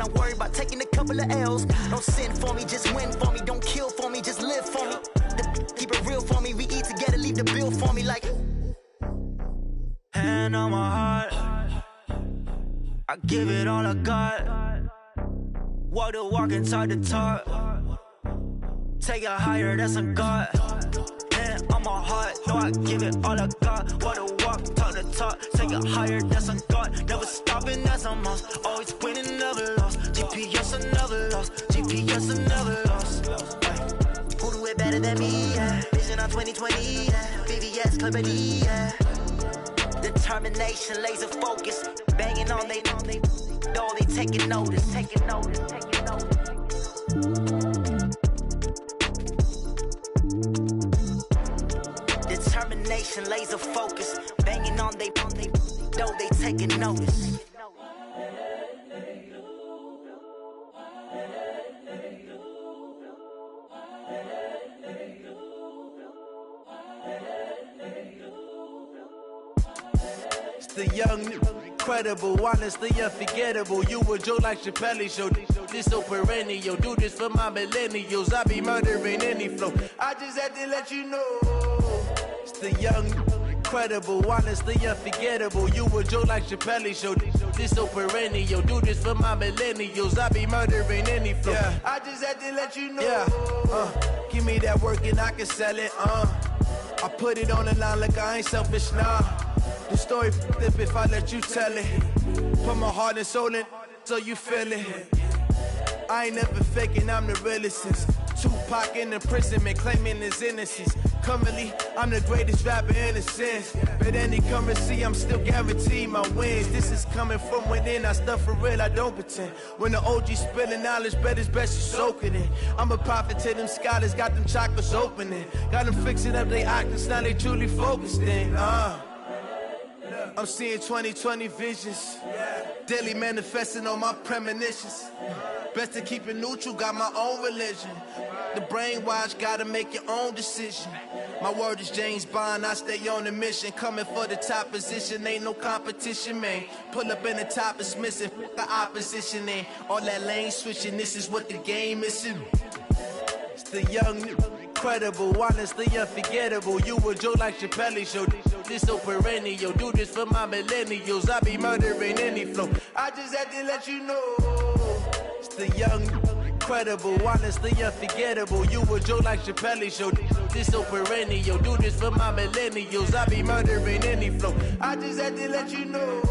I'm worried about taking a couple of L's. Don't sin for me, just win for me. Don't kill for me, just live for me. Keep it real for me, we eat together, leave the bill for me like. Hand on my heart, I give it all I got. Walk the walk and talk the talk. Take it higher, that's a God. Hand on my heart, no, I give it all I got. Walk the walk, talk the talk. Take it higher, that's a God. Never stopping, that's a must. Always winning, never lost. GPS, I never lost. GPS, I never lost. Who do it better than me? Yeah. Vision on 2020, yeah. VVS, Clarity, yeah. Determination, laser focus. Banging on they though they taking notice. Determination, laser focus. Banging on they though they taking notice. The young, incredible, honestly unforgettable. You a Joe like Chappelle show. This so perennial. Do this for my millennials. I be murdering any flow. I just had to let you know. It's the young, incredible, honestly unforgettable. You a Joe like Chappelle show. This so perennial. Do this for my millennials. I be murdering any flow. Yeah. I just had to let you know. Yeah. Give me that work and I can sell it. I put it on the line like I ain't selfish, nah. The story flip if I let you tell it. Put my heart and soul in so you feel it. I ain't never faking, I'm the realest since Tupac in imprisonment, claiming his innocence. Currently, I'm the greatest rapper in a sense. But any currency, I'm still guaranteed my wins. This is coming from within, I stuff for real, I don't pretend. When the OG spilling knowledge, bet it's best you soak it in. I'm a prophet to them scholars, got them chakras opening. Got them fixing up they octaves, now they truly focused in. I'm seeing 2020 visions, daily manifesting on my premonitions. Best to keep it neutral, got my own religion. The brainwash, gotta make your own decision. My word is James Bond, I stay on the mission. Coming for the top position, ain't no competition, man. Pull up in the top, it's missing, the opposition ain't. All that lane switching, this is what the game is. It's the young, incredible, honestly unforgettable. You a Joe like Chappelle show. This so perennial. Do this for my millennials. I be murdering any flow. I just had to let you know. It's the young, incredible, honestly unforgettable. You a Joe like Chappelle show. This so perennial. Do this for my millennials. I be murdering any flow. I just had to let you know.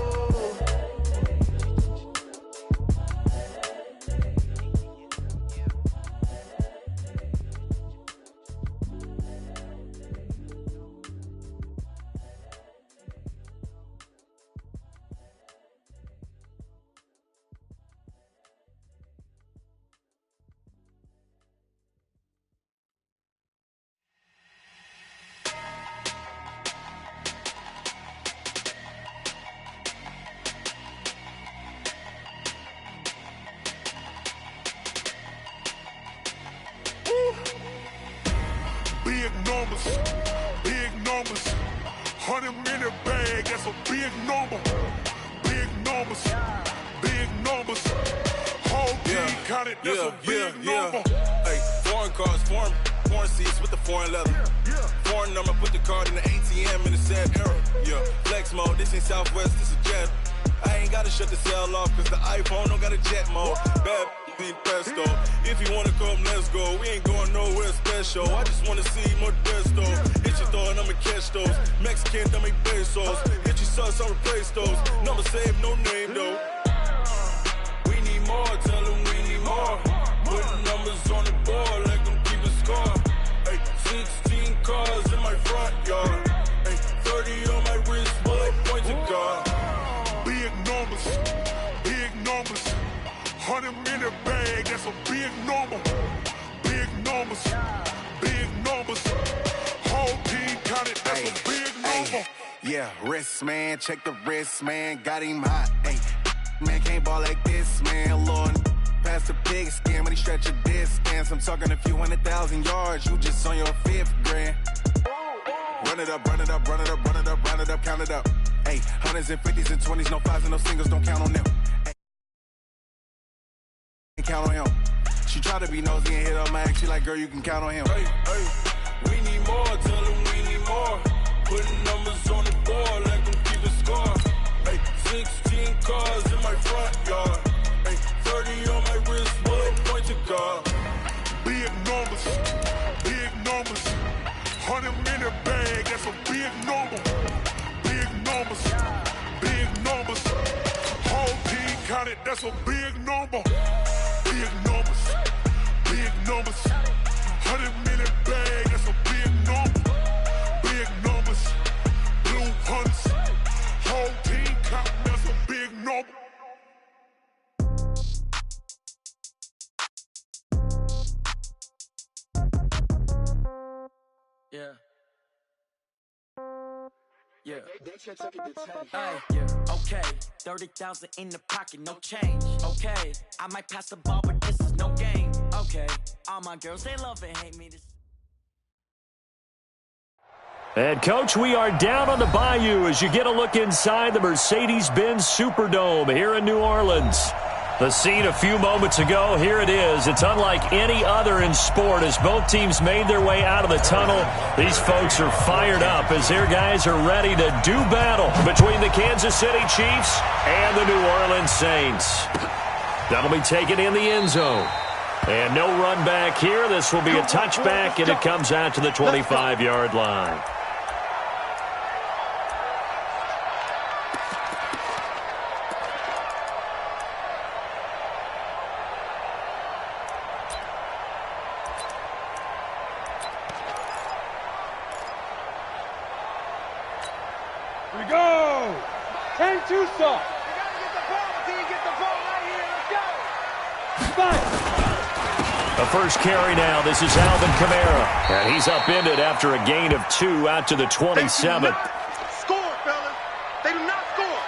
Big numbers, 100-minute bag, that's a big number. Big numbers, whole team counted, that's a big number. Hey, foreign cars, foreign seats with the foreign leather. Foreign number, put the card in the ATM in the sad era. Yeah, flex mode, this ain't Southwest, this a jet. I ain't gotta shut the cell off, cause the iPhone don't got a jet mode. Bad in pesto. If you wanna come, let's go. We ain't going nowhere special. I just wanna see more desto. Hit your thought, I'ma catch those. Mexican, don't make pesos. Hit your sus, I'll replace those. Number save, no name though. We need more, tell them we need more. Putting numbers on the board like I'm keeping score. Hey, 16 cars in my front yard. Hey, 30 on my wrist, bullet point to God. Big numbers, 100-minute bag, that's a big number. Big numbers, whole team counted, that's a big number. Yeah, wrist man, check the wrist man, got him hot. Ay, man can't ball like this, man. Lord, past the pig skin when he stretch a distance. I'm talking a few 100,000 yards, you just on your 5th grand. Run it up, count it up. Ay, hundreds and 50s and 20s, no 5s and no singles, don't count on them. count on him. She try to be nosy and hit up my ex. She like, girl, you can count on him. Hey, we need more. Tell them we need more. Putting numbers on the board, let them keep the score. Hey, 16 cars in my front yard. Hey, 30 on my wrist, one point to guard. Big numbers, 100 minute bag, that's a big number. Big numbers, whole team counted, that's a big number. Big numbers, 100 minute bag, that's a big number. Big numbers, blue hunts, whole team counting, that's a big number. Yeah. Okay, 30,000 in the pocket, no change. Okay, I might pass the ball, but this is no game. Okay, all my girls, they love and hate me. And, Coach, we are down on the Bayou as you get a look inside the Mercedes-Benz Superdome here in New Orleans. The scene a few moments ago, here it is. It's unlike any other in sport as both teams made their way out of the tunnel. These folks are fired up as their guys are ready to do battle between the Kansas City Chiefs and the New Orleans Saints. That'll be taken in the end zone. And no run back here. This will be a touchback, and it comes out to the 25-yard line. We go! 10-2 stop. You gotta get the ball until you get the ball right here. Let's go! Fight! The first carry now. This is Alvin Kamara. And he's upended after a gain of 2 out to the 27. Score, fellas. They do not score.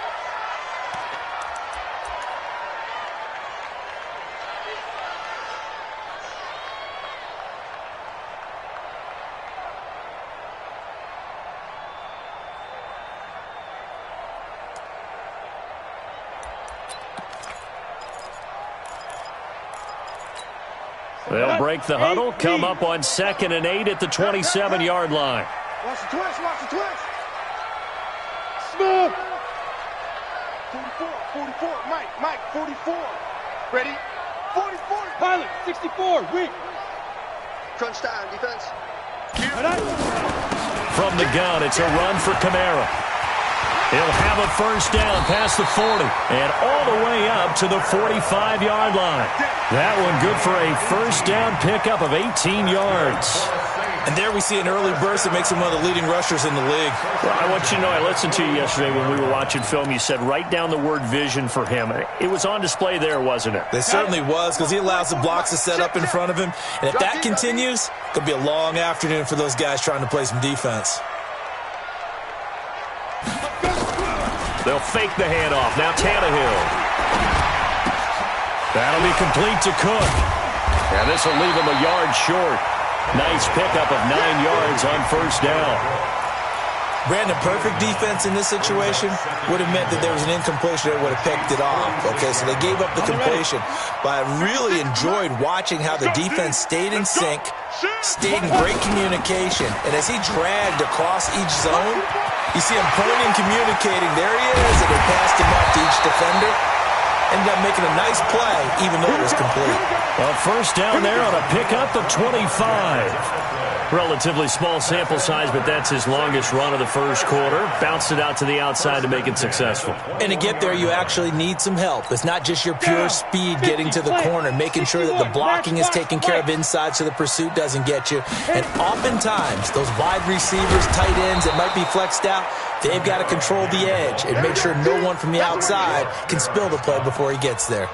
They'll break the huddle, come up on 2nd and 8 at the 27-yard line. Watch the twist, watch the twist. Smooth! 44, Mike, 44. Ready? 44. Pilot, 64, weak. Crunch time, defense. From the gun, it's a run for Kamara. He'll have a first down past the 40 and all the way up to the 45-yard line. That one good for a first down pickup of 18 yards. And there we see an early burst that makes him one of the leading rushers in the league. Well, I want you to know, I listened to you yesterday when we were watching film. You said write down the word vision for him. It was on display there, wasn't it? It certainly was, because he allows the blocks to set up in front of him. And if that continues, it could be a long afternoon for those guys trying to play some defense. They'll fake the handoff. Now Tannehill. That'll be complete to Cook. And this will leave him a yard short. Nice pickup of 9 yards on first down. Brandon, perfect defense in this situation would have meant that there was an incompletion that would have picked it off. Okay, so they gave up the completion. But I really enjoyed watching how the defense stayed in sync, stayed in great communication. And as he dragged across each zone, you see him pointing, communicating. There he is, and they passed him up to each defender. Ended up making a nice play, even though it was complete. Well, first down there on a pickup of 25. Relatively small sample size, but that's his longest run of the first quarter. Bounced it out to the outside to make it successful. And to get there, you actually need some help. It's not just your pure speed getting to the corner, making sure that the blocking is taken care of inside so the pursuit doesn't get you. And oftentimes, those wide receivers, tight ends that might be flexed out, they've got to control the edge and make sure no one from the outside can spill the play before he gets there.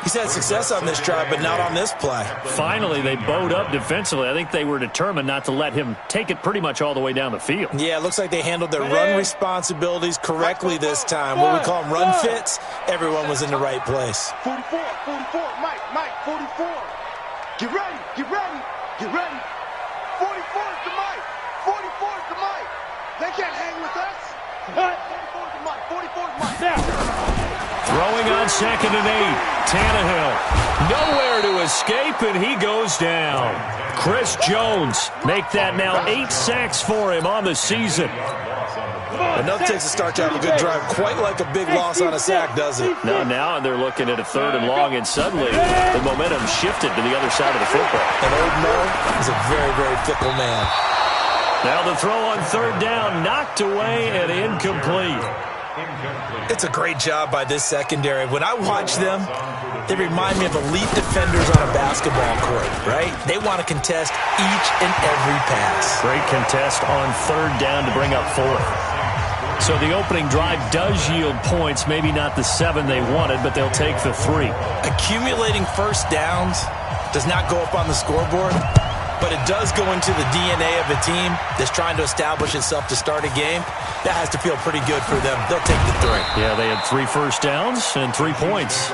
He's had success on this drive, but not on this play. Finally, they bowed up defensively. I think they were determined not to let him take it pretty much all the way down the field. Yeah, it looks like they handled their run responsibilities correctly this time. What we call them run fits, everyone was in the right place. 44, Mike, 44. Get ready. 44 is to Mike. 44 is to Mike. They can't hang with us. Throwing on 2nd and 8. Tannehill. Nowhere to escape, and he goes down. Chris Jones make that now 8 sacks for him on the season. Enough takes a start to have a good drive. Quite like a big loss on a sack, does it? No, now they're looking at a 3rd and long, and suddenly the momentum shifted to the other side of the football. And old Mo is a very, very fickle man. Now the throw on 3rd down, knocked away and incomplete. It's a great job by this secondary. When I watch them, they remind me of elite defenders on a basketball court, right? They want to contest each and every pass. Great contest on 3rd down to bring up 4th. So the opening drive does yield points, maybe not the 7 they wanted, but they'll take the 3. Accumulating first downs does not go up on the scoreboard, but it does go into the DNA of a team that's trying to establish itself to start a game. That has to feel pretty good for them. They'll take the 3. Yeah, they had 3 first downs and 3 points.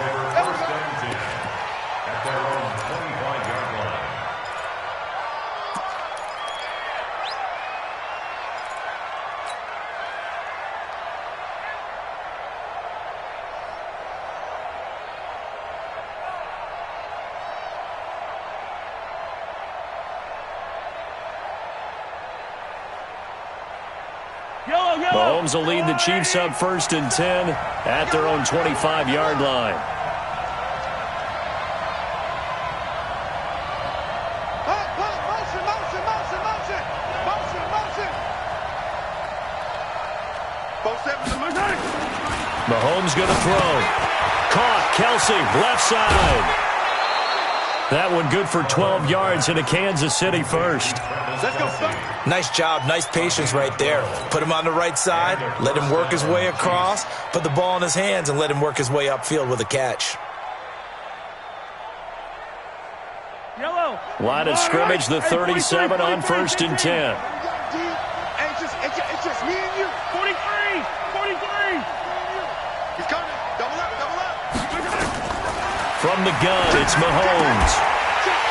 Mahomes will lead the Chiefs up 1st and 10 at their own 25-yard line. Mahomes going to throw. Caught. Kelsey, left side. That one good for 12 yards into Kansas City 1st. Nice job, nice patience right there. Put him on the right side, let him work his way across, put the ball in his hands, and let him work his way upfield with a catch. Line of scrimmage, the 37 on 1st and 10. It's just me and you. 43. He's coming. Double up. From the gun, it's Mahomes.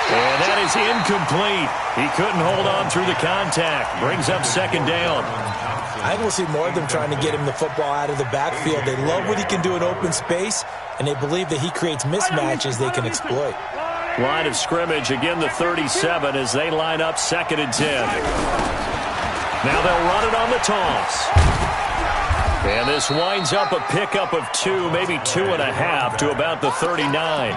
And that is incomplete. He couldn't hold on through the contact. Brings up 2nd down. I think we'll see more of them trying to get him the football out of the backfield. They love what he can do in open space, and they believe that he creates mismatches they can exploit. Line of scrimmage, again the 37 as they line up 2nd and 10. Now they'll run it on the toss. And this winds up a pickup of 2, maybe 2.5 to about the 39.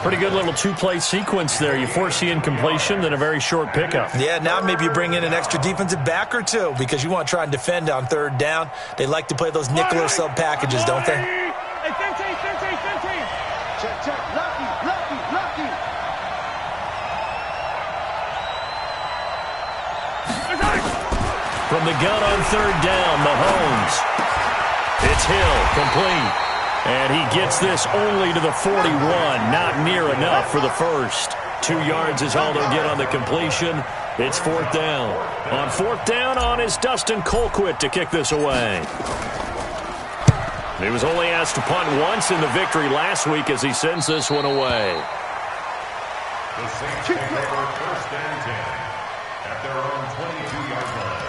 Pretty good little 2-play sequence there. You force the incompletion, then a very short pickup. Yeah, now maybe you bring in an extra defensive back or 2 because you want to try and defend on 3rd down. They like to play those nickel or sub packages, don't they? Hey, 15. Check. Lucky. From the gun on 3rd down, Mahomes. It's Hill, complete. And he gets this only to the 41. Not near enough for the 1st. 2 yards is all they'll get on the completion. It's 4th down. On 4th down is Dustin Colquitt to kick this away. He was only asked to punt once in the victory last week as he sends this one away. The Saints take over 1st and 10 at their own 22-yard line.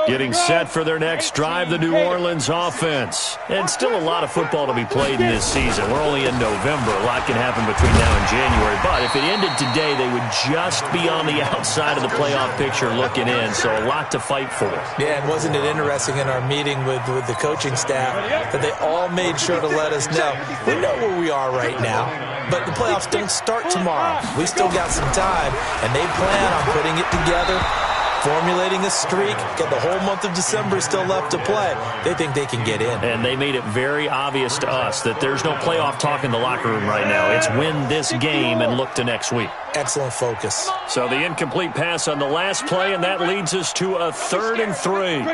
Getting set for their next drive, the New Orleans offense. And still a lot of football to be played in this season. We're only in November. A lot can happen between now and January. But if it ended today, they would just be on the outside of the playoff picture looking in. So a lot to fight for. Yeah, and wasn't it interesting in our meeting with the coaching staff that they all made sure to let us know. We know where we are right now, but the playoffs don't start tomorrow. We still got some time, and they plan on putting it together, formulating a streak, get the whole month of December still left to play. They think they can get in. And they made it very obvious to us that there's no playoff talk in the locker room right now. It's win this game and look to next week. Excellent focus. So the incomplete pass on the last play, and that leads us to a 3rd and 3. Hey,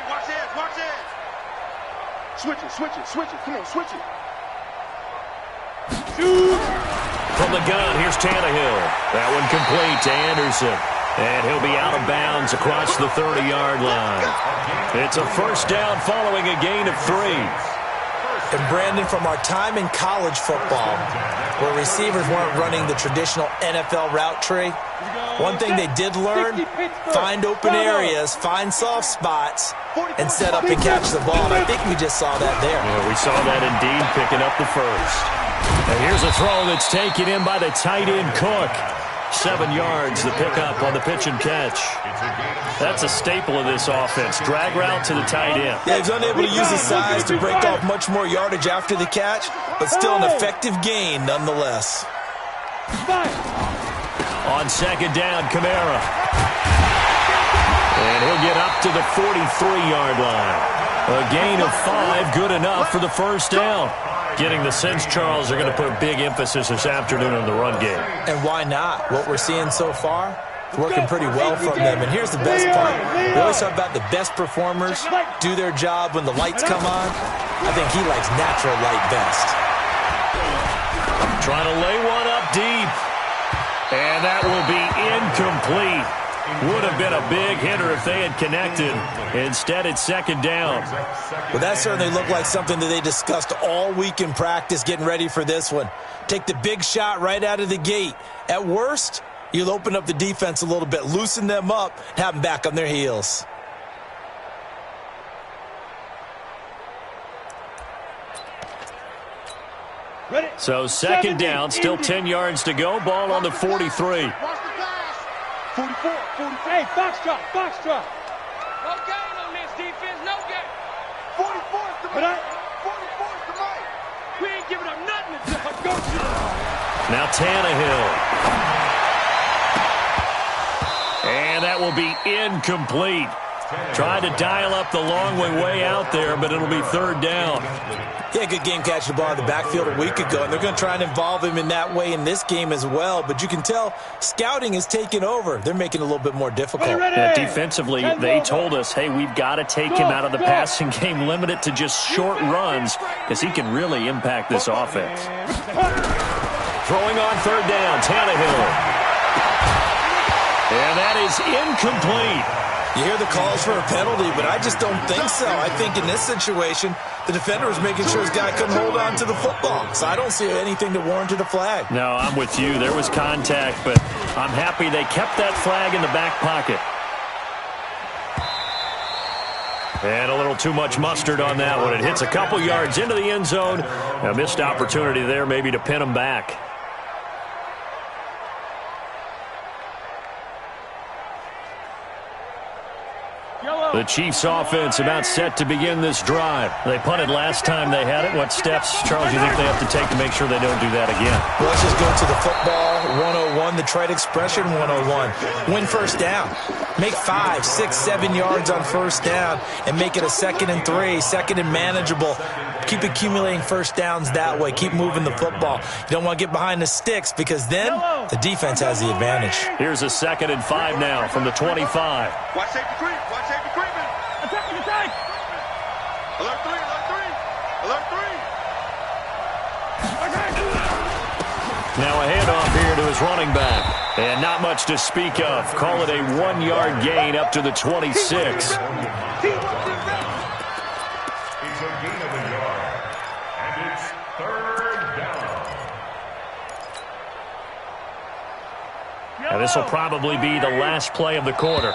watch this. Switch it. Come on, switch it. From the gun, here's Tannehill. That one complete to Anderson. And he'll be out of bounds across the 30-yard line. It's a 1st down following a gain of 3. And Brandon, from our time in college football, where receivers weren't running the traditional NFL route tree, one thing they did learn, find open areas, find soft spots, and set up and catch the ball. And I think we just saw that there. Yeah, we saw that indeed, picking up the first. And here's a throw that's taken in by the tight end Cook. 7 yards, the pickup on the pitch and catch. That's a staple of this offense. Drag route to the tight end. Yeah, he's unable to use his size to break off much more yardage after the catch, but still an effective gain nonetheless. On second down, Kamara. And he'll get up to the 43-yard line. A gain of 5, good enough for the first down. Getting the sense, Charles, they're going to put a big emphasis this afternoon on the run game. And why not? What we're seeing so far, working pretty well from them. And here's the best part. We always talk about the best performers do their job when the lights come on. I think he likes natural light best. Trying to lay one up deep. And that will be incomplete. Would have been a big hitter if they had connected. Instead, it's second down. Well, that certainly looked like something that they discussed all week in practice getting ready for this one. Take the big shot right out of the gate. At worst, you'll open up the defense a little bit, loosen them up, and have them back on their heels. So second down, still 10 yards to go. Ball on the 43. 44, 45. Hey, box drop. No gain on this defense, no gain. 44's the mic. 44's the mic. We ain't giving up nothing to go to. Now Tannehill. And that will be incomplete. Tried to dial up the long way out there, but it'll be third down. Yeah, good game catching the ball in the backfield a week ago, and they're going to try and involve him in that way in this game as well. But you can tell scouting is taking over. They're making it a little bit more difficult. Yeah, defensively, they told us, hey, we've got to take him out of the passing game, limit it to just short runs, because he can really impact this offense. Throwing on third down, Tannehill. And that is incomplete. You hear the calls for a penalty, but I just don't think so. I think in this situation, the defender was making sure his guy couldn't hold on to the football. So I don't see anything that warranted a flag. No, I'm with you. There was contact, but I'm happy they kept that flag in the back pocket. And a little too much mustard on that one. It hits a couple yards into the end zone. A missed opportunity there maybe to pin them back. The Chiefs offense about set to begin this drive. They punted last time they had it. What steps, Charles, you think they have to take to make sure they don't do that again? Well, let's just go to the football 101, the trade expression 101. Win first down. Make 5, 6, 7 yards on first down and make it a 2nd and 3, 2nd and manageable. Keep accumulating first downs that way. Keep moving the football. You don't want to get behind the sticks because then the defense has the advantage. Here's a 2nd and 5 now from the 25. Watch safety creep. Watch safety creeping. Attack. Alert 3. Now a handoff here to his running back. And not much to speak of. Call it a 1-yard gain up to the 26. It's a gain of a yard. And it's third down. And this will probably be the last play of the quarter.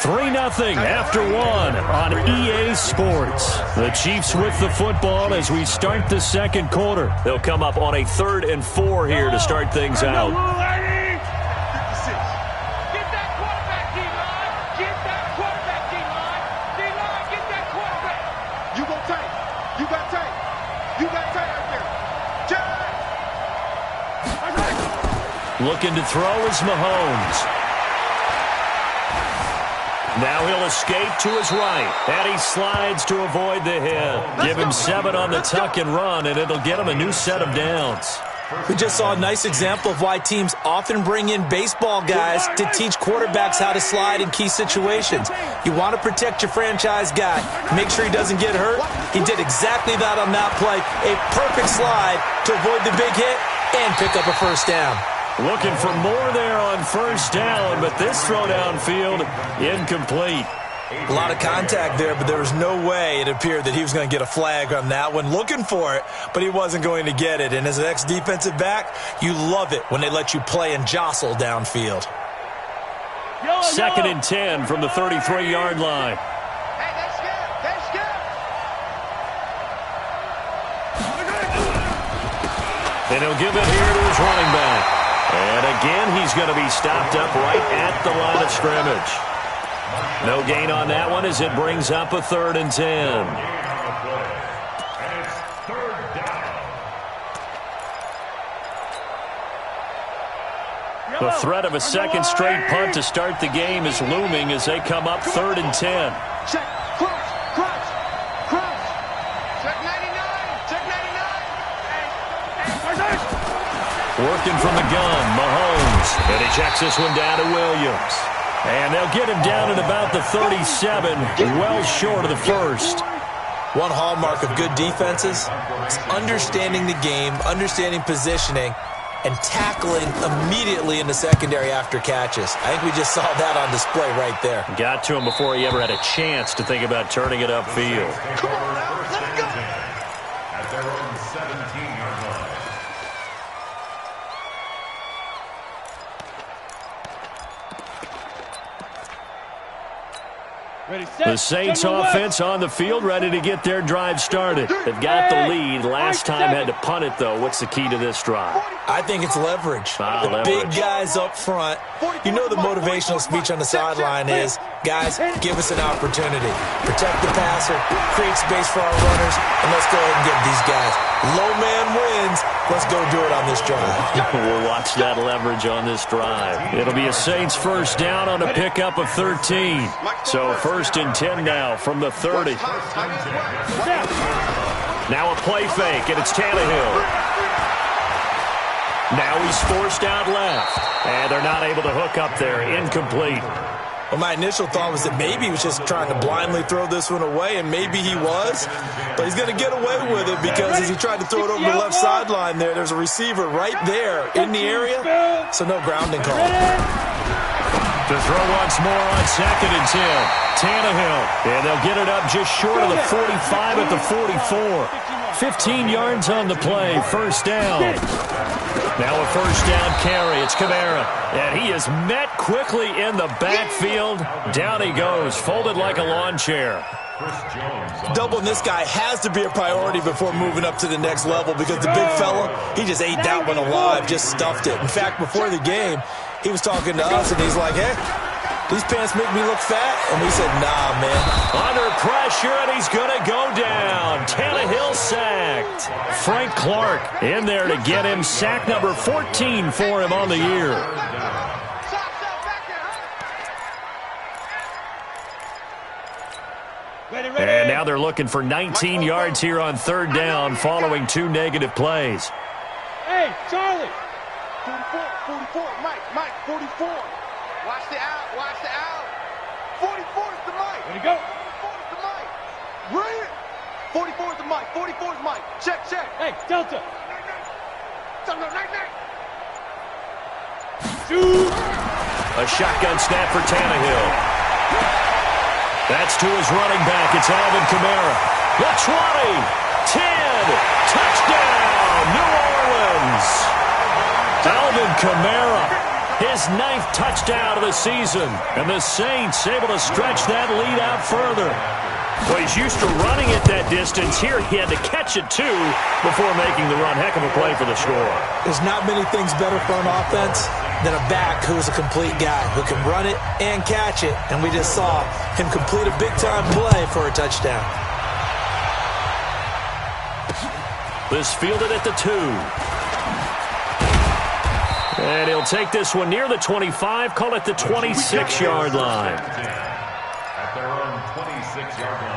3-0 after 1 on EA Sports. The Chiefs with the football as we start the second quarter. They'll come up on a 3rd and 4 here to start things out. Get that quarterback, D-line. Get that quarterback, D-line. D-line, get that quarterback. You go tight. You got tight. You got tight out there. Looking to throw is Mahomes. Now he'll escape to his right, and he slides to avoid the hit. Give him 7 on the tuck and run, and it'll get him a new set of downs. We just saw a nice example of why teams often bring in baseball guys to teach quarterbacks how to slide in key situations. You want to protect your franchise guy. Make sure he doesn't get hurt. He did exactly that on that play. A perfect slide to avoid the big hit and pick up a first down. Looking for more there on first down, but this throw downfield incomplete. A lot of contact there, but there was no way it appeared that he was going to get a flag on that one. Looking for it, but he wasn't going to get it. And as an ex-defensive back, you love it when they let you play and jostle downfield. 2nd and 10 from the 33-yard line. Hey, that's good. That's good. And he'll give it here to his running back. And again, he's going to be stopped up right at the line of scrimmage. No gain on that one as it brings up a 3rd and 10. The threat of a second straight punt to start the game is looming as they come up 3rd and 10. Check. Crunch. Check 99. Check 99. Working from the gun, Mahomes. And he checks this one down to Williams. And they'll get him down at about the 37, well short of the first. One hallmark of good defenses is understanding the game, understanding positioning, and tackling immediately in the secondary after catches. I think we just saw that on display right there. Got to him before he ever had a chance to think about turning it upfield. Come on now, let's go. At their own 17-yard line. Ready, set. The Saints offense on the field, ready to get their drive started. They've got the lead. Last time had to punt it, though. What's the key to this drive? I think it's leverage. The big guys up front. You know the motivational speech on the sideline is, guys, give us an opportunity. Protect the passer, create space for our runners, and let's go ahead and get these guys. Low man wins. Let's go do it on this drive. We'll watch that leverage on this drive. It'll be a Saints first down on a pickup of 13. So 1st and 10 now from the 30. Now a play fake, and it's Tannehill. Now he's forced out left. And they're not able to hook up there. Incomplete. Well, my initial thought was that maybe he was just trying to blindly throw this one away, and maybe he was. But he's going to get away with it because as he tried to throw it over the left sideline there's a receiver right there in the area, so no grounding call. To throw once more on 2nd and 10. Tannehill. And they'll get it up just short of the 45 at the 44. 15 yards on the play. First down. Now a first down carry. It's Kamara. And he is met quickly in the backfield. Down he goes, folded like a lawn chair. Doubling this guy has to be a priority before moving up to the next level because the big fella, he just ate that one alive, just stuffed it. In fact, before the game, he was talking to us, and he's like, hey, these pants make me look fat? And we said, nah, man. Under pressure, and he's going to go down. Tannehill sacked. Frank Clark in there to get him. Sack number 14 for him on the year. And now they're looking for 19 yards here on 3rd down following 2 negative plays. Hey, Charlie. 44, Mike, 44. Watch the out. 44 is the Mike. Ready to go. 44 is the Mike. Bring it. 44 is the Mike. 44 is Mike. Check. Hey, Delta. Night. Shoot. A shotgun snap for Tannehill. That's to his running back. It's Alvin Kamara. The 20, 10, touchdown, New Orleans. Alvin Kamara, his 9th touchdown of the season. And the Saints able to stretch that lead out further. Well, he's used to running at that distance. Here he had to catch it, too, before making the run. Heck of a play for the score. There's not many things better for an offense than a back who's a complete guy, who can run it and catch it. And we just saw him complete a big-time play for a touchdown. This fielded at the 2. And he'll take this one near the 25, call it the 26-yard line. At their own 26-yard line.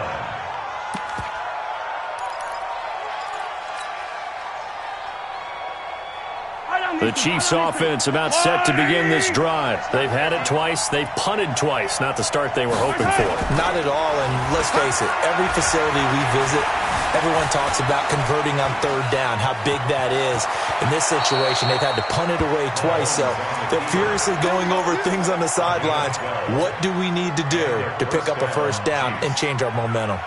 Right on The Chiefs offense about set to begin this drive. They've had it twice. They've punted twice. Not the start they were hoping for. Not at all, and let's face it, every facility we visit, everyone talks about converting on third down, how big that is. In this situation, they've had to punt it away twice, so they're furiously going over things on the sidelines. What do we need to do to pick up a first down and change our momentum?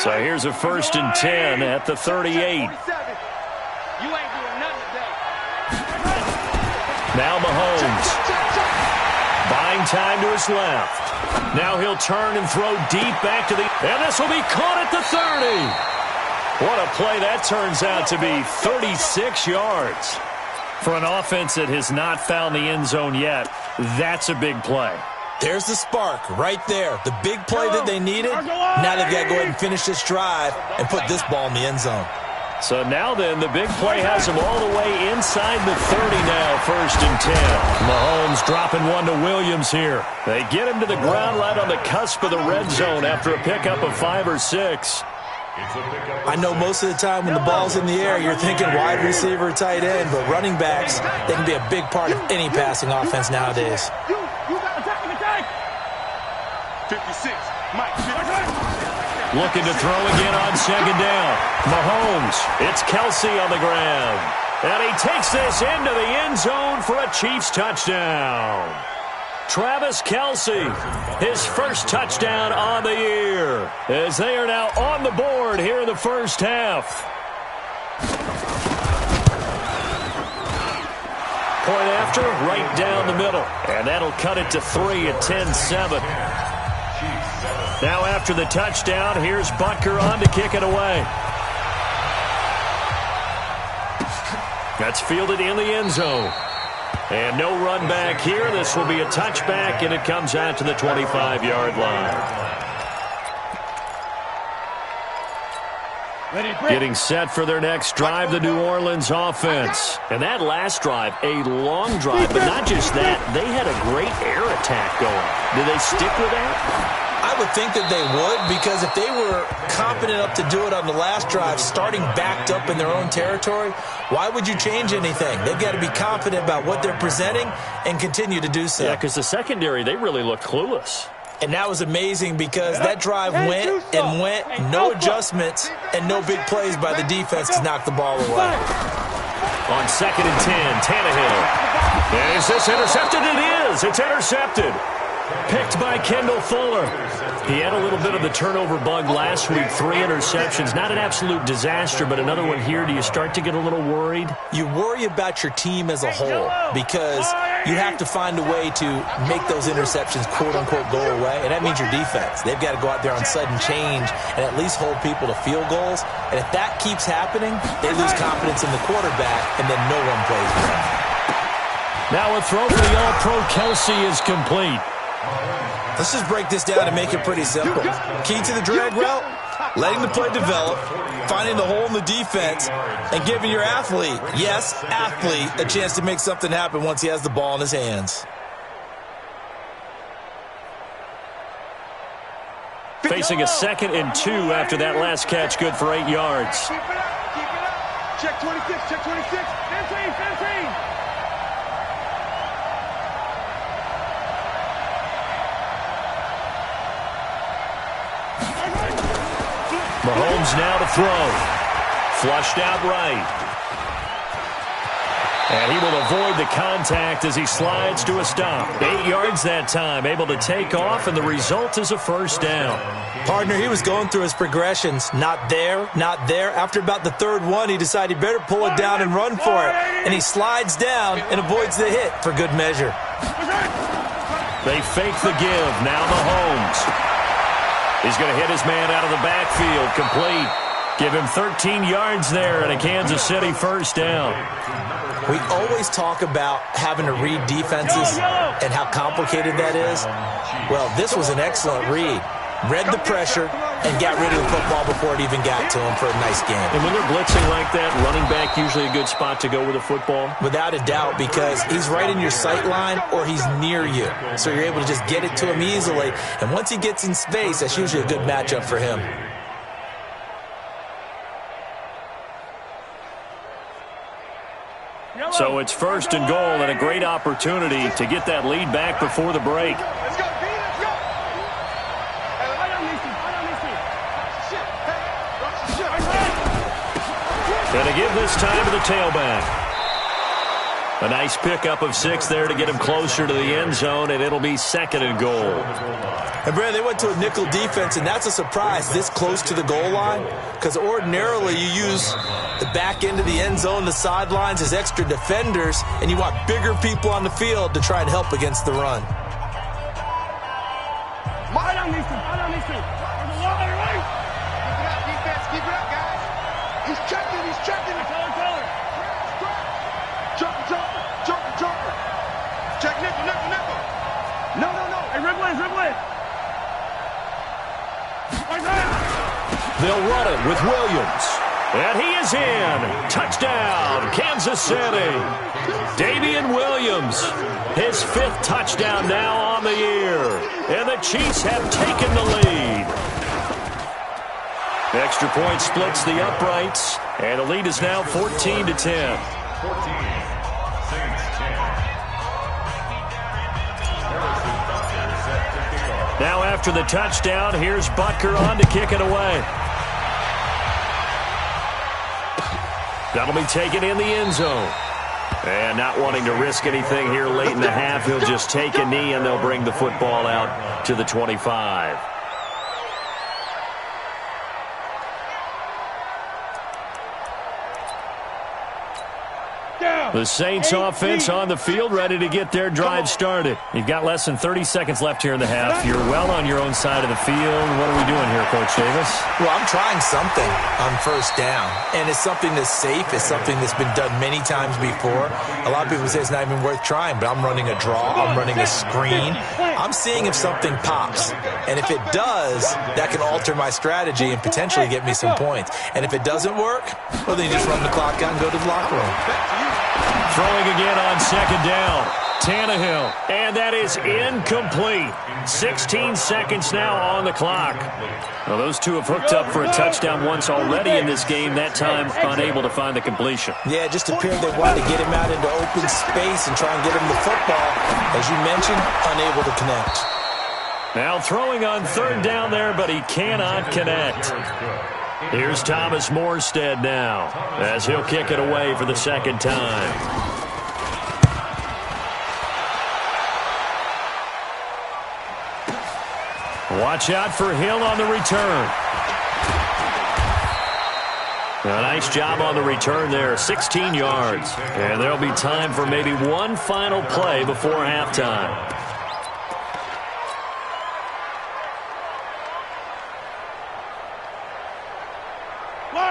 So here's a 1st and 10 at the 38. Now Mahomes. Buying time to his left. Now he'll turn and throw deep back to the... And this will be caught at the 30. What a play that turns out to be. 36 yards. For an offense that has not found the end zone yet, that's a big play. There's the spark right there. The big play that they needed. Now they've got to go ahead and finish this drive and put this ball in the end zone. So now then, the big play has him all the way inside the 30 now, 1st and 10. Mahomes dropping one to Williams here. They get him to the ground right on the cusp of the red zone after a pickup of 5 or 6. I know most of the time when the ball's in the air, you're thinking wide receiver, tight end, but running backs, they can be a big part of any passing offense nowadays. 56, Mike. Looking to throw again on 2nd down. Mahomes, it's Kelsey on the ground. And he takes this into the end zone for a Chiefs touchdown. Travis Kelsey, his first touchdown on the year, as they are now on the board here in the first half. Point after, right down the middle. And that'll cut it to 3 at 10-7. Now after the touchdown, here's Butker on to kick it away. That's fielded in the end zone. And no run back here. This will be a touchback, and it comes out to the 25-yard line. Getting set for their next drive, the New Orleans offense. And that last drive, a long drive, but not just that. They had a great air attack going. Do they stick with that? I would think that they would, because if they were confident enough to do it on the last drive, starting backed up in their own territory, why would you change anything? They've got to be confident about what they're presenting and continue to do so. Yeah, because the secondary, they really looked clueless. And that was amazing because that drive went and went, no adjustments and no big plays by the defense to knock the ball away. On 2nd and 10, Tannehill. And is this intercepted? It is. It's intercepted. Picked by Kendall Fuller. He had a little bit of the turnover bug last week, 3 interceptions. Not an absolute disaster, but another one here. Do you start to get a little worried? You worry about your team as a whole because you have to find a way to make those interceptions, quote-unquote, go away, and that means your defense. They've got to go out there on sudden change and at least hold people to field goals. And if that keeps happening, they lose confidence in the quarterback, and then no one plays well. Now a throw for the All-Pro Kelsey is complete. Let's just break this down and make it pretty simple. Key to the drag route, letting the play develop, finding the hole in the defense, and giving your athlete, yes, athlete, a chance to make something happen once he has the ball in his hands. Facing a 2nd and 2 after that last catch, good for 8 yards. Keep it up. Check 26, check 26. 15. Mahomes now to throw. Flushed out right. And he will avoid the contact as he slides to a stop. 8 yards that time, able to take off, and the result is a first down. Partner, he was going through his progressions. Not there, not there. After about the 3rd one, he decided he better pull it down and run for it. And he slides down and avoids the hit for good measure. They fake the give. Now Mahomes. He's going to hit his man out of the backfield. Complete. Give him 13 yards there and a Kansas City first down. We always talk about having to read defenses and how complicated that is. Well, this was an excellent read. Read the pressure and got rid of the football before it even got to him for a nice game. And when they're blitzing like that, running back usually a good spot to go with the football? Without a doubt, because he's right in your sight line or he's near you. So you're able to just get it to him easily. And once he gets in space, that's usually a good matchup for him. So it's 1st and goal and a great opportunity to get that lead back before the break. Let's go, D, let's go. Going to give this time to the tailback. A nice pickup of 6 there to get him closer to the end zone, and it'll be 2nd and goal. And, Brad, they went to a nickel defense, and that's a surprise this close to the goal line, because ordinarily you use the back end of the end zone, the sidelines as extra defenders, and you want bigger people on the field to try and help against the run. Right on these two. Keep it up, guys. He's checking. Jumper. Check nickel. No. Hey, Ridley. They'll run it with Williams. And he is in. Touchdown, Kansas City. Damian Williams, his 5th touchdown now on the year. And the Chiefs have taken the lead. Extra point splits the uprights. And the lead is now 14-10. Now after the touchdown, here's Butker on to kick it away. That'll be taken in the end zone. And not wanting to risk anything here late in the half, he'll just take a knee and they'll bring the football out to the 25. The Saints offense on the field, ready to get their drive started. You've got less than 30 seconds left here in the half. You're well on your own side of the field. What are we doing here, Coach Davis? Well, I'm trying something on 1st down, and it's something that's safe. It's something that's been done many times before. A lot of people say it's not even worth trying, but I'm running a draw. I'm running a screen. I'm seeing if something pops, and if it does, that can alter my strategy and potentially get me some points. And if it doesn't work, well, then you just run the clock out and go to the locker room. Throwing again on 2nd down. Tannehill. And that is incomplete. 16 seconds now on the clock. Well, those two have hooked up for a touchdown once already in this game. That time unable to find the completion. Yeah, it just appeared they wanted to get him out into open space and try and get him the football. As you mentioned, unable to connect. Now throwing on 3rd down there, but he cannot connect. Here's Thomas Morstead now as he'll kick it away for the 2nd time. Watch out for Hill on the return. A nice job on the return there, 16 yards. And there'll be time for maybe one final play before halftime.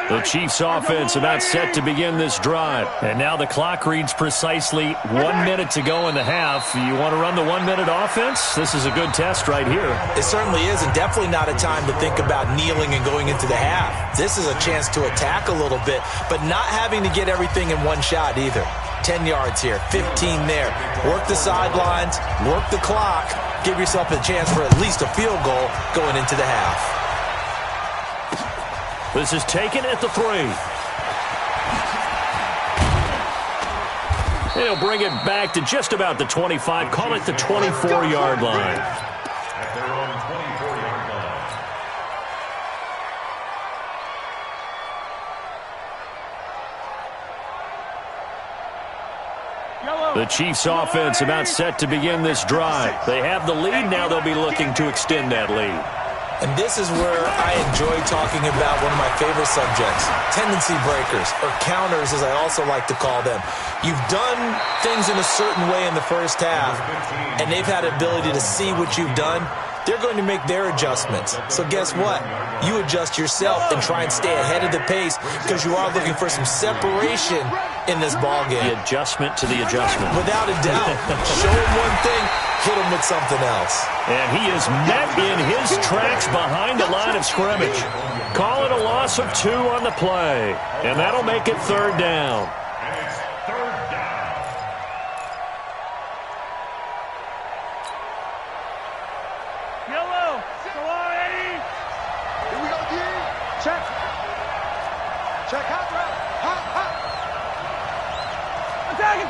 The Chiefs offense about set to begin this drive. And now the clock reads precisely 1 minute to go in the half. You want to run the 1 minute offense? This is a good test right here. It certainly is, and definitely not a time to think about kneeling and going into the half. This is a chance to attack a little bit, but not having to get everything in one shot either. 10 yards here, 15 there. Work the sidelines, work the clock, give yourself a chance for at least a field goal going into the half. This is taken at the 3. He'll bring it back to just about the 25. Call it the 24-yard line. At their own 24-yard line. The Chiefs offense about set to begin this drive. They have the lead. Now they'll be looking to extend that lead. And this is where I enjoy talking about one of my favorite subjects, tendency breakers, or counters as I also like to call them. You've done things in a certain way in the first half, and they've had the ability to see what you've done. They're going to make their adjustments. So guess what? You adjust yourself and try and stay ahead of the pace because you are looking for some separation in this ball game. The adjustment to the adjustment. Without a doubt. Show him one thing, hit him with something else. And he is met in his tracks behind the line of scrimmage. Call it a loss of 2 on the play. And that'll make it 3rd down. And it's 3rd down. Yellow. Come on, Eddie. Here we go, D. Check. Check hot route. Hot. Attack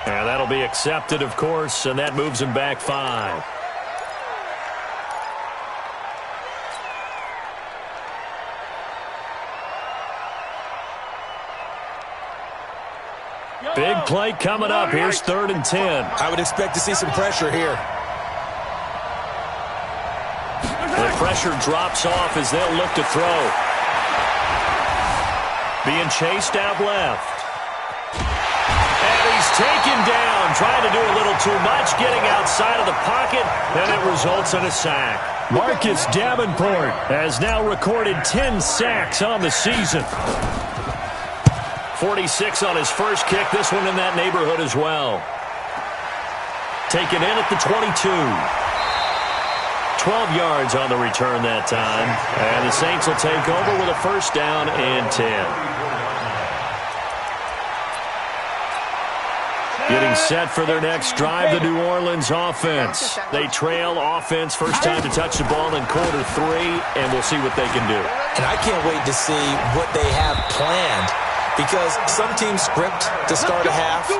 And that'll be accepted, of course, and that moves him back 5. Big play coming up. Here's 3rd and 10. I would expect to see some pressure here. The pressure drops off as they'll look to throw. Being chased out left. And he's taken down, trying to do a little too much, getting outside of the pocket, and it results in a sack. Marcus Davenport has now recorded 10 sacks on the season. 46 on his first kick, this one in that neighborhood as well. Taken in at the 22. 12 yards on the return that time. And the Saints will take over with a first down and 10. Getting set for their next drive, the New Orleans offense. They trail offense, first time to touch the ball in quarter 3, and we'll see what they can do. And I can't wait to see what they have planned, because some teams script to start a half.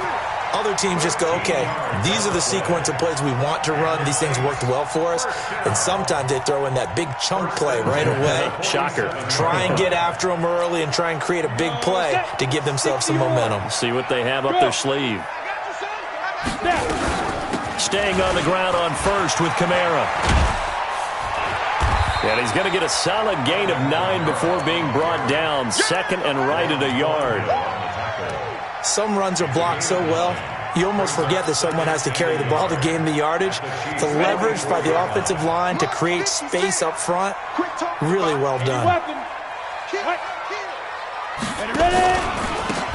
Other teams just go, okay, these are the sequence of plays we want to run. These things worked well for us. And sometimes they throw in that big chunk play right away. Shocker. Try and get after them early and try and create a big play to give themselves some momentum. See what they have up their sleeve. Staying on the ground on first with Kamara. And he's going to get a solid gain of 9 before being brought down. 2nd and right at a yard. Some runs are blocked so well, you almost forget that someone has to carry the ball to gain the yardage. The leverage by the offensive line to create space up front, really well done.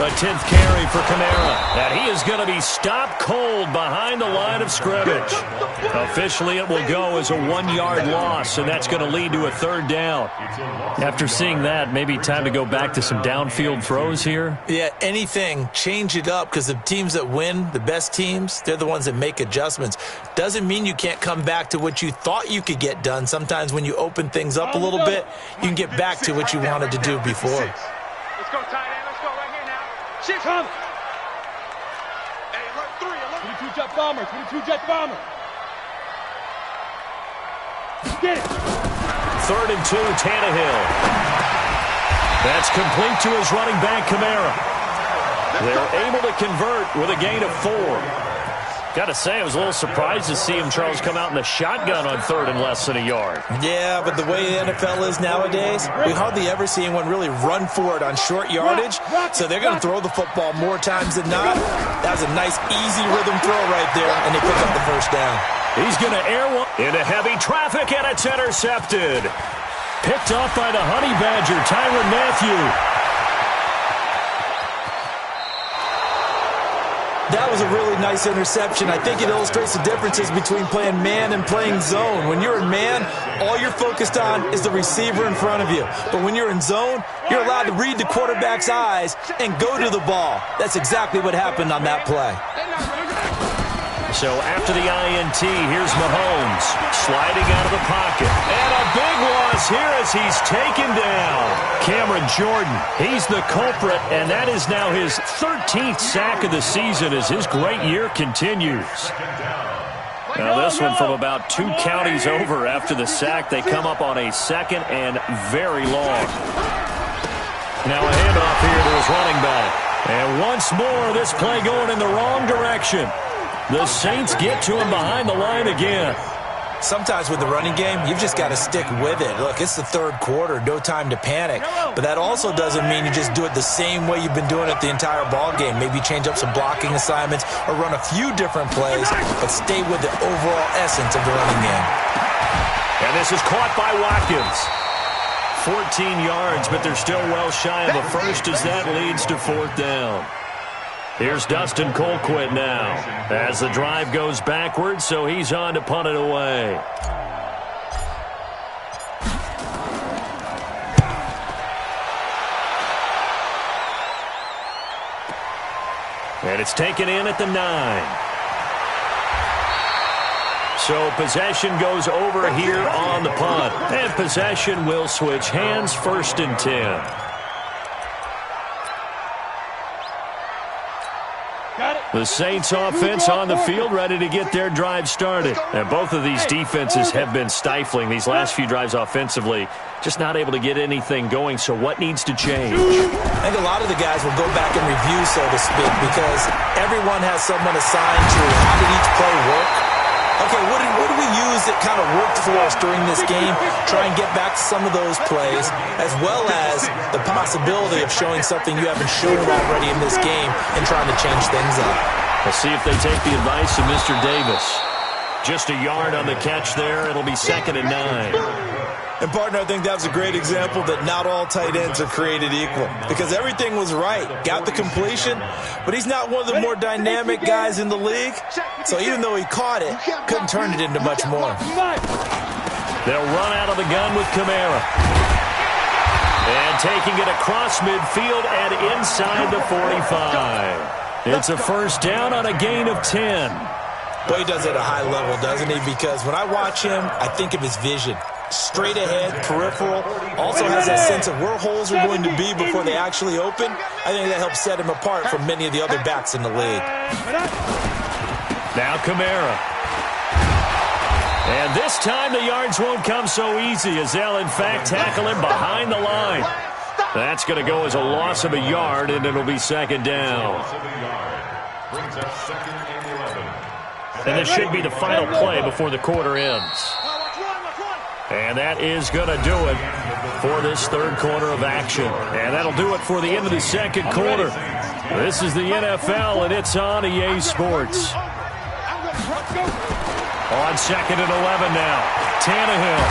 A 10th carry for Kamara. And he is going to be stopped cold behind the line of scrimmage. Officially, it will go as a 1-yard loss, and that's going to lead to a 3rd down. After seeing that, maybe time to go back to some downfield throws here? Yeah, anything. Change it up, because the teams that win, the best teams, they're the ones that make adjustments. Doesn't mean you can't come back to what you thought you could get done. Sometimes when you open things up a little bit, you can get back to what you wanted to do before. Let's go, tight end. Let's go right here now. Shift. Come. Hey, alert 3, alert. 22 jet bomber, 22 jet bomber. Get it. 3rd and 2, Tannehill. That's complete to his running back, Kamara. They're able to convert with a gain of 4. Got to say, I was a little surprised to see him, Charles, come out in the shotgun on 3rd and less than a yard. Yeah, but the way the NFL is nowadays, we hardly ever see anyone really run for it on short yardage. So they're going to throw the football more times than not. That was a nice, easy rhythm throw right there, and they pick up the first down. He's going to air one into heavy traffic, and it's intercepted. Picked off by the Honey Badger, Tyrann Mathieu. That was a really nice interception. I think it illustrates the differences between playing man and playing zone. When you're in man, all you're focused on is the receiver in front of you. But when you're in zone, you're allowed to read the quarterback's eyes and go to the ball. That's exactly what happened on that play. So after the INT, here's Mahomes sliding out of the pocket. And a big loss here as he's taken down. Cameron Jordan, he's the culprit, and that is now his 13th sack of the season as his great year continues. Now this one from about 2 counties over after the sack. They come up on a 2nd and very long. Now a handoff here to his running back. And once more, this play going in the wrong direction. The Saints get to him behind the line again. Sometimes with the running game, you've just got to stick with it. Look, it's the 3rd quarter, no time to panic. But that also doesn't mean you just do it the same way you've been doing it the entire ball game. Maybe change up some blocking assignments or run a few different plays, but stay with the overall essence of the running game. And this is caught by Watkins. 14 yards, but they're still well shy of the first as that leads to 4th down. Here's Dustin Colquitt now as the drive goes backwards, so he's on to punt it away. And it's taken in at the 9. So possession goes over here on the punt. And possession will switch hands, 1st and 10. The Saints offense on the field, ready to get their drive started. And both of these defenses have been stifling these last few drives offensively. Just not able to get anything going, so what needs to change? I think a lot of the guys will go back and review, so to speak, because everyone has someone assigned to how did each play work. Okay, what did we use that kind of worked for us during this game? Try and get back to some of those plays, as well as the possibility of showing something you haven't shown already in this game and trying to change things up. We'll see if they take the advice of Mr. Davis. Just a yard on the catch there. It'll be 2nd and 9. And, partner, I think that was a great example that not all tight ends are created equal, because everything was right. Got the completion, but he's not one of the more dynamic guys in the league. So even though he caught it, couldn't turn it into much more. They'll run out of the gun with Kamara. And taking it across midfield and inside the 45. It's a first down on a gain of 10. Boy, he does it at a high level, doesn't he? Because when I watch him, I think of his vision. Straight ahead, peripheral, also has that sense of where holes are going to be before they actually open. I think that helps set him apart from many of the other backs in the league. Now Kamara. And this time the yards won't come so easy as they'll, in fact, tackle him behind the line. That's going to go as a loss of a yard, and it'll be 2nd down. And this should be the final play before the quarter ends. And that is going to do it for this third quarter of action. And that'll do it for the end of the second quarter. This is the NFL, and it's on EA Sports. On 2nd and 11 now. Tannehill.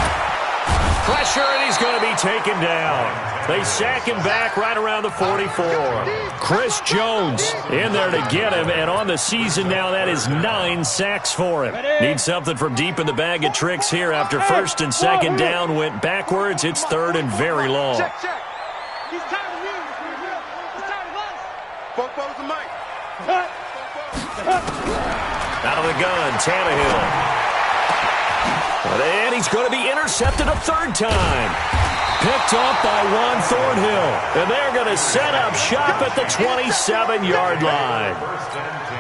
Pressure, and he's going to be taken down. They sack him back right around the 44. Chris Jones in there to get him, and on the season now, that is 9 sacks for him. Needs something from deep in the bag of tricks here after 1st and 2nd down went backwards. It's 3rd and very long. Check. He's tired of you. He's tired of us. Both the mic. Out of the gun, Tannehill. And he's going to be intercepted a 3rd time. Picked off by Juan Thornhill. And they're going to set up shop at the 27-yard line.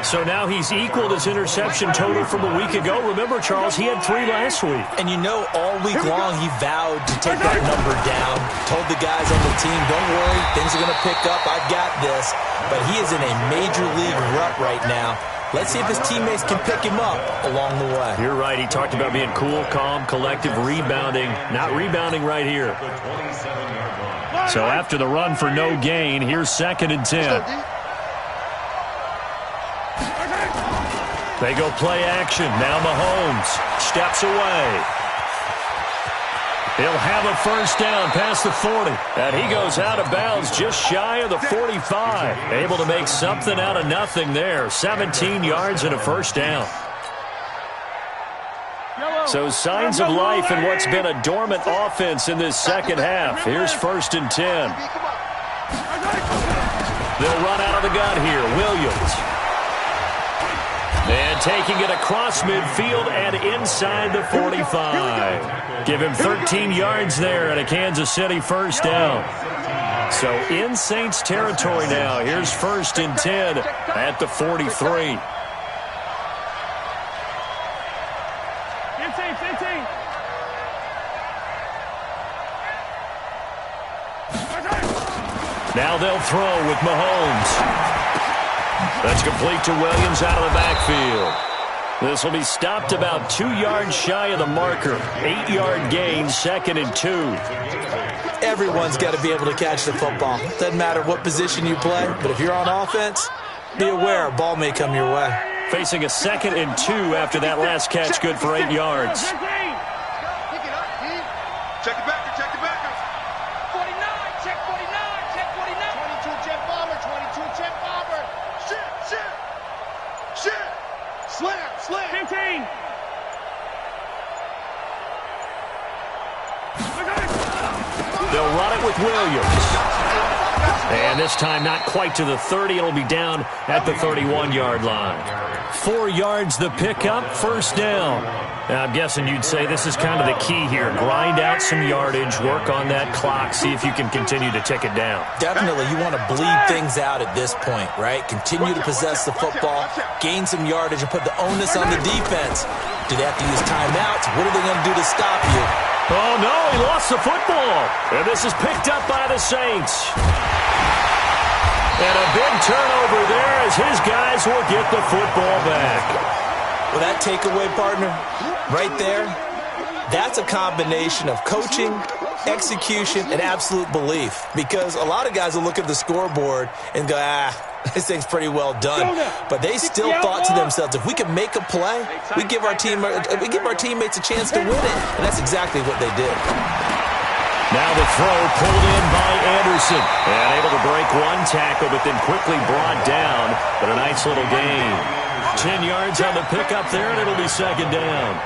So now he's equaled his interception total from a week ago. Remember, Charles, he had 3 last week. And you know, all week long he vowed to take that number down. Told the guys on the team, don't worry, things are going to pick up. I've got this. But he is in a major league rut right now. Let's see if his teammates can pick him up along the way. You're right. He talked about being cool, calm, collective, rebounding. Not rebounding right here. So after the run for no gain, here's 2nd and 10. They go play action. Now Mahomes steps away. He'll have a first down past the 40. And he goes out of bounds just shy of the 45. Able to make something out of nothing there. 17 yards and a first down. So signs of life in what's been a dormant offense in this second half. Here's 1st and 10. They'll run out of the gun here. Williams. And taking it across midfield and inside the 45. Give him 13 yards there and a Kansas City first down. So in Saints territory now. Here's 1st and 10 at the 43. Now they'll throw with Mahomes. That's complete to Williams out of the backfield. This will be stopped about 2 yards shy of the marker. 8-yard gain, 2nd and 2. Everyone's got to be able to catch the football. Doesn't matter what position you play, but if you're on offense, be aware a ball may come your way. Facing a 2nd and 2 after that last catch, good for 8 yards. Check it back. Check it back. 49. Check 49. Check 49. 22 jet bomber. 22 jet bomber. Shit. Slam. 15. They'll run it with Williams. And this time not quite to the 30. It'll be down at the 31-yard line. 4 yards the pickup, first down. Now, I'm guessing you'd say this is kind of the key here. Grind out some yardage, work on that clock, see if you can continue to tick it down. Definitely. You want to bleed things out at this point, right? Continue to possess the football, gain some yardage, and put the onus on the defense. Do they have to use timeouts? What are they going to do to stop you? Oh, no, he lost the football. And this is picked up by the Saints. And a big turnover there as his guys will get the football back. Well, that takeaway, partner, right there, that's a combination of coaching, execution, and absolute belief. Because a lot of guys will look at the scoreboard and go, this thing's pretty well done. But they still thought to themselves, if we can make a play, we give our teammates a chance to win it. And that's exactly what they did. Now the throw pulled in by Anderson. And able to break one tackle, but then quickly brought down. But a nice little gain. 10 yards on the pickup there, and it'll be second down.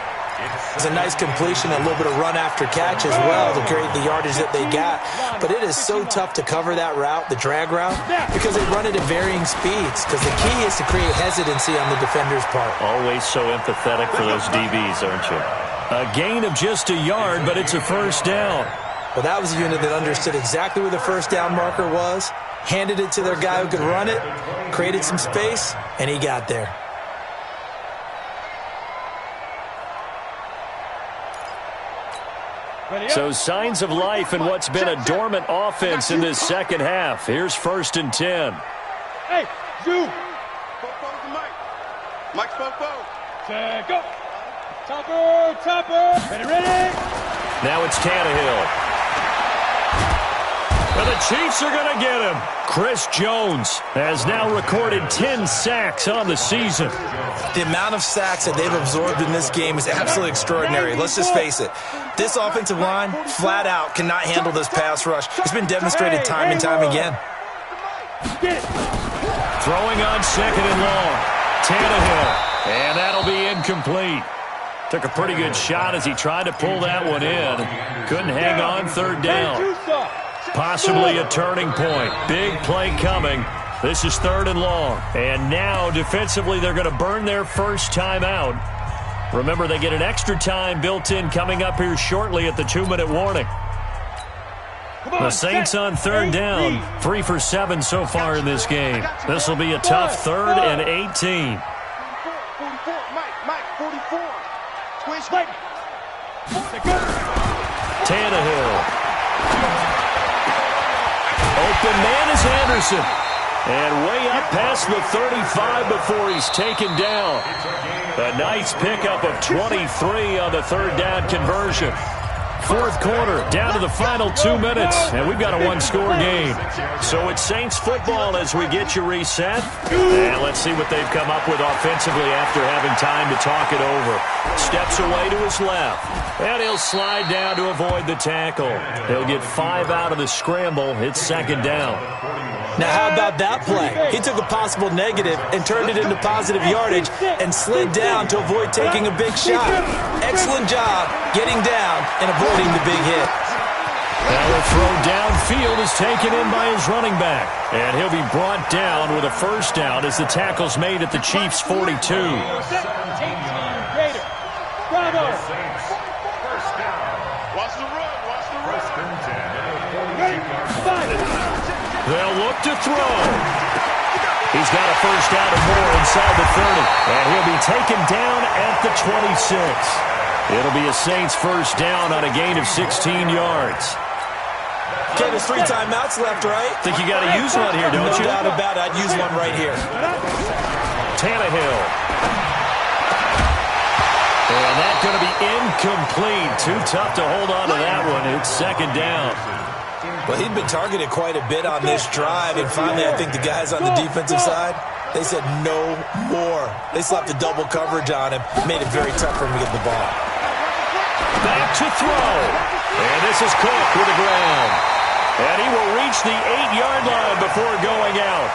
It's a nice completion, a little bit of run after catch as well to create the yardage that they got. But it is so tough to cover that route, the drag route, because they run it at varying speeds. Because the key is to create hesitancy on the defender's part. Always so empathetic for those DBs, aren't you? A gain of just a yard, but it's a first down. Well, that was a unit that understood exactly where the first down marker was, handed it to their guy who could run it, created some space, and he got there. So signs of life in what's been a dormant offense in this second half. Here's 1st and 10. Hey, Zoo. Mike's Fofo. Go. Topper. Ready. Now it's Tannehill. And the Chiefs are going to get him. Chris Jones has now recorded 10 sacks on the season. The amount of sacks that they've absorbed in this game is absolutely extraordinary. Let's just face it. This offensive line, flat out, cannot handle this pass rush. It's been demonstrated time and time again. Throwing on 2nd and long. Tannehill. And that'll be incomplete. Took a pretty good shot as he tried to pull that one in. Couldn't hang on 3rd down. Possibly a turning point. Big play coming. This is 3rd and long. And now, defensively, they're going to burn their first time out. Remember, they get an extra time built in coming up here shortly at the 2-minute warning. The Saints on 3rd down. 3 for 7 so far in this game. This will be a tough 3rd and 18. 44, Mike, 44. Twitch, Tannehill. Open man is Anderson. And way up past the 35 before he's taken down. A nice pickup of 23 on the 3rd down conversion. 4th quarter, down to the final 2 minutes, and we've got a 1-score game. So it's Saints football as we get you reset. And let's see what they've come up with offensively after having time to talk it over. Steps away to his left, and he'll slide down to avoid the tackle. He'll get 5 out of the scramble. It's 2nd down. Now, how about that play? He took a possible negative and turned it into positive yardage and slid down to avoid taking a big shot. Excellent job getting down and avoiding the big hit. Now the throw downfield is taken in by his running back. And he'll be brought down with a first down as the tackle's made at the Chiefs' 42. Bravo. Watch the run. They'll look to throw. He's got a first down or more inside the 30. And he'll be taken down at the 26. It'll be a Saints first down on a gain of 16 yards. Okay, there's 3 timeouts left, right? Think you got to use one here, don't you? No doubt about it. I'd use one right here. Tannehill. And that's going to be incomplete. Too tough to hold on to that one. It's 2nd down. Well, he'd been targeted quite a bit on this drive, and finally I think the guys on the defensive side, they said no more. They slapped a double coverage on him, made it very tough for him to get the ball. Back to throw. And this is Cook with the ground. And he will reach the 8-yard line before going out.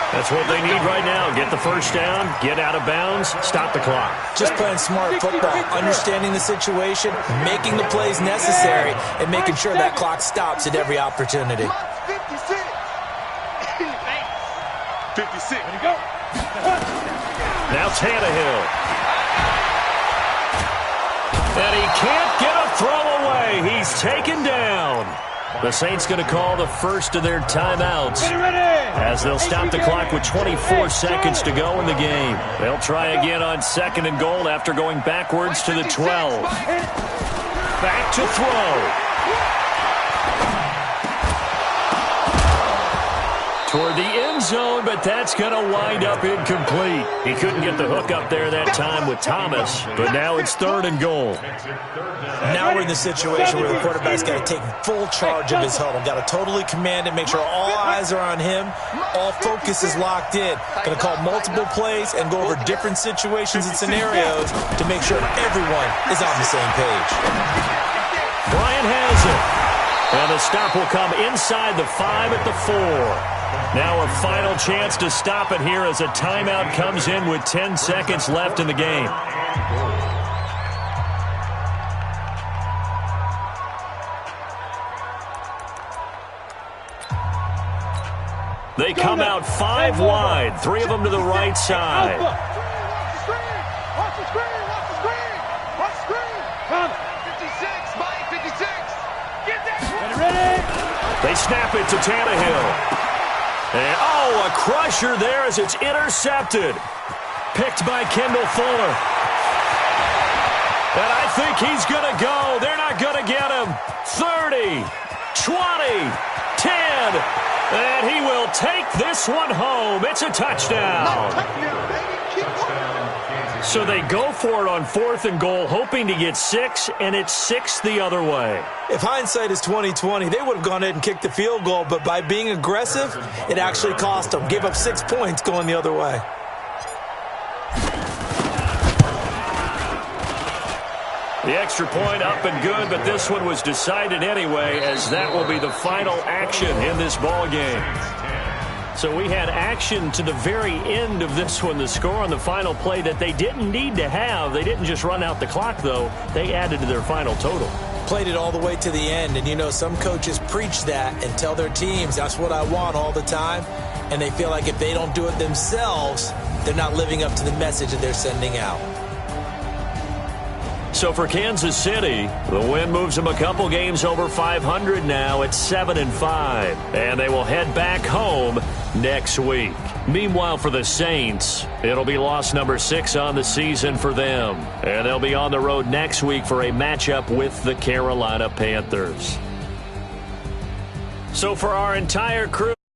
That's what they need right now. Get the first down, get out of bounds, stop the clock. Just playing smart football, understanding the situation, making the plays necessary, and making sure that clock stops at every opportunity. 56. Ready to go. Now Tannehill. And he can't get a throw away. He's taken down. The Saints going to call the first of their timeouts as they'll stop the clock with 24 seconds to go in the game. They'll try again on 2nd and goal after going backwards to the 12. Back to throw. Toward the end zone, but that's going to wind up incomplete. He couldn't get the hook up there that time with Thomas, but now it's 3rd and goal. Now we're in the situation where the quarterback's got to take full charge of his huddle. Got to totally command it, make sure all eyes are on him. All focus is locked in. Going to call multiple plays and go over different situations and scenarios to make sure everyone is on the same page. Bryant has it. And the stop will come inside the 5 at the 4. Now a final chance to stop it here as a timeout comes in with 10 seconds left in the game. They come out 5 wide, 3 of them to the right side. Watch the screen! Watch the screen! Watch the screen! Watch the screen! 56, Mike, 56! Get that! Ready? They snap it to Tannehill. And, a crusher there as it's intercepted. Picked by Kendall Fuller. And I think he's going to go. They're not going to get him. 30, 20, 10. And he will take this one home. It's a touchdown. So they go for it on 4th and goal, hoping to get 6, and it's 6 the other way. If hindsight is 20/20, they would have gone ahead and kicked the field goal, but by being aggressive, it actually cost them. Gave up 6 points going the other way. The extra point up and good, but this one was decided anyway, as that will be the final action in this ball game. So we had action to the very end of this one. The score on the final play that they didn't need to have. They didn't just run out the clock, though. They added to their final total. Played it all the way to the end, and you know some coaches preach that and tell their teams that's what I want all the time, and they feel like if they don't do it themselves, they're not living up to the message that they're sending out. So for Kansas City, the win moves them a couple games over 500 now at 7-5, and they will head back home next week. Meanwhile, for the Saints, it'll be loss number 6 on the season for them, and they'll be on the road next week for a matchup with the Carolina Panthers. So for our entire crew,